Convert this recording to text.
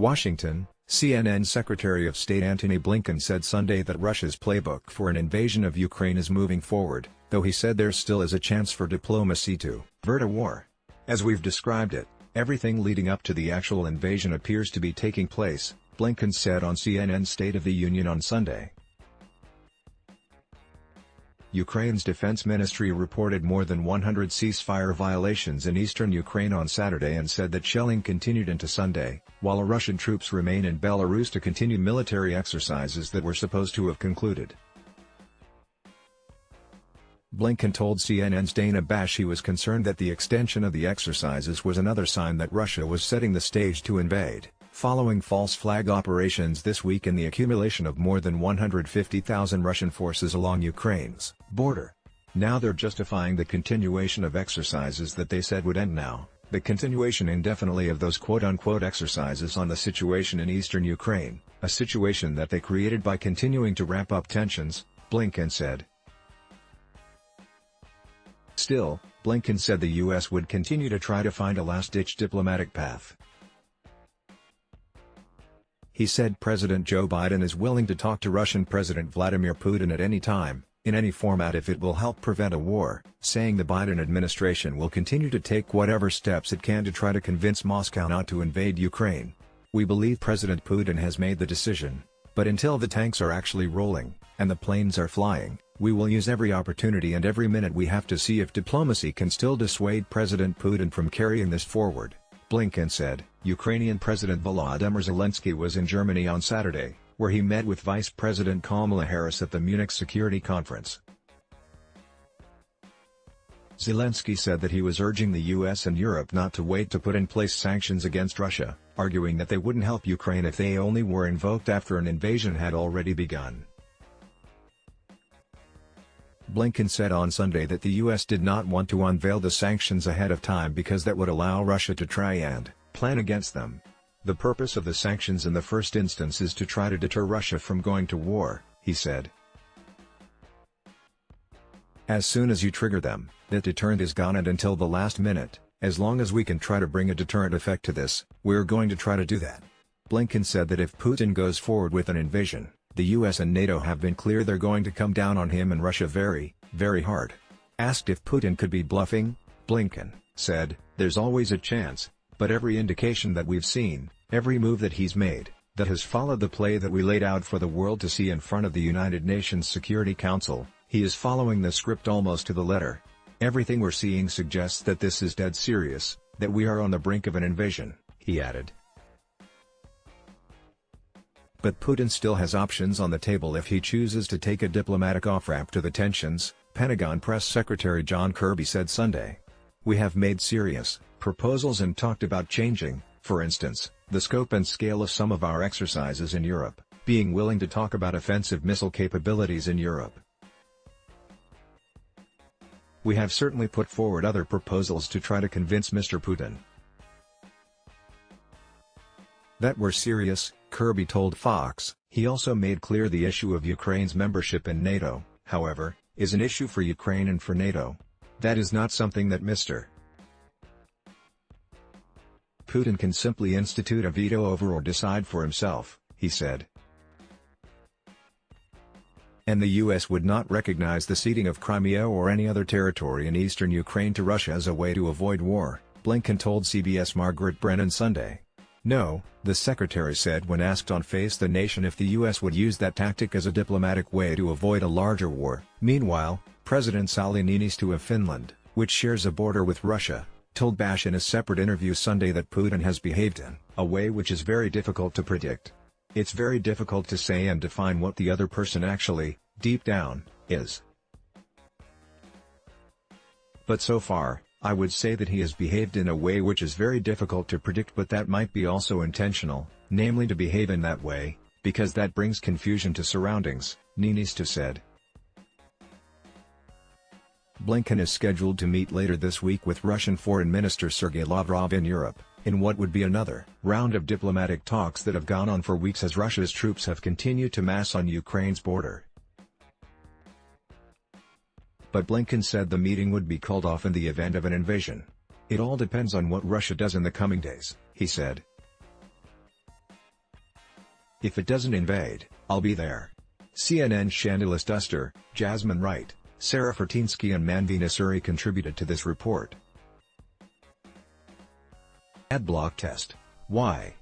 Washington, CNN Secretary of State Antony Blinken said Sunday that Russia's playbook for an invasion of Ukraine is moving forward, though he said there still is a chance for diplomacy to avert a war. As we've described it, everything leading up to the actual invasion appears to be taking place, Blinken said on CNN's State of the Union on Sunday. Ukraine's defense ministry reported more than 100 ceasefire violations in eastern Ukraine on Saturday and said that shelling continued into Sunday, while Russian troops remain in Belarus to continue military exercises that were supposed to have concluded. Blinken told CNN's Dana Bash he was concerned that the extension of the exercises was another sign that Russia was setting the stage to invade, following false flag operations this week and the accumulation of more than 150,000 Russian forces along Ukraine's border. Now they're justifying the continuation of exercises that they said would end now, the continuation indefinitely of those quote-unquote exercises on the situation in eastern Ukraine, a situation that they created by continuing to ramp up tensions, Blinken said. Still, Blinken said the U.S. would continue to try to find a last-ditch diplomatic path. He said President Joe Biden is willing to talk to Russian President Vladimir Putin at any time, in any format if it will help prevent a war, saying the Biden administration will continue to take whatever steps it can to try to convince Moscow not to invade Ukraine. We believe President Putin has made the decision, but until the tanks are actually rolling, and the planes are flying, we will use every opportunity and every minute we have to see if diplomacy can still dissuade President Putin from carrying this forward, Blinken said. Ukrainian President Volodymyr Zelensky was in Germany on Saturday, where he met with Vice President Kamala Harris at the Munich Security Conference. Zelensky said that he was urging the US and Europe not to wait to put in place sanctions against Russia, arguing that they wouldn't help Ukraine if they only were invoked after an invasion had already begun. Blinken said on Sunday that the U.S. did not want to unveil the sanctions ahead of time because that would allow Russia to try and plan against them. The purpose of the sanctions in the first instance is to try to deter Russia from going to war, he said. As soon as you trigger them, that deterrent is gone, and until the last minute, as long as we can try to bring a deterrent effect to this, we're going to try to do that. Blinken said that if Putin goes forward with an invasion, the US and NATO have been clear they're going to come down on him and Russia very, very hard. Asked if Putin could be bluffing, Blinken said, "There's always a chance, but every indication that we've seen, every move that he's made, that has followed the play that we laid out for the world to see in front of the United Nations Security Council, he is following the script almost to the letter. Everything we're seeing suggests that this is dead serious, that we are on the brink of an invasion," he added. But Putin still has options on the table if he chooses to take a diplomatic off-ramp to the tensions, Pentagon Press Secretary John Kirby said Sunday. "We have made serious proposals and talked about changing, for instance, the scope and scale of some of our exercises in Europe, being willing to talk about offensive missile capabilities in Europe. We have certainly put forward other proposals to try to convince Mr. Putin that we're serious," Kirby told Fox. He also made clear the issue of Ukraine's membership in NATO, however, is an issue for Ukraine and for NATO. That is not something that Mr. Putin can simply institute a veto over or decide for himself, he said. And the US would not recognize the ceding of Crimea or any other territory in eastern Ukraine to Russia as a way to avoid war, Blinken told CBS Margaret Brennan Sunday. No, the secretary said when asked on Face the Nation if the U.S. would use that tactic as a diplomatic way to avoid a larger war. Meanwhile, President Sauli Niinisto of Finland, which shares a border with Russia, told Bash in a separate interview Sunday that Putin has behaved in a way which is very difficult to predict. It's very difficult to say and define what the other person actually, deep down, is. But so far, I would say that he has behaved in a way which is very difficult to predict, but that might be also intentional, namely to behave in that way, because that brings confusion to surroundings, Niinisto said. Blinken is scheduled to meet later this week with Russian Foreign Minister Sergei Lavrov in Europe, in what would be another round of diplomatic talks that have gone on for weeks as Russia's troops have continued to mass on Ukraine's border. But Blinken said the meeting would be called off in the event of an invasion. It all depends on what Russia does in the coming days, he said. If it doesn't invade, I'll be there. CNN's Shandalist Duster, Jasmine Wright, Sarah Fertinsky and Manvina Suri contributed to this report. Adblock test. Why?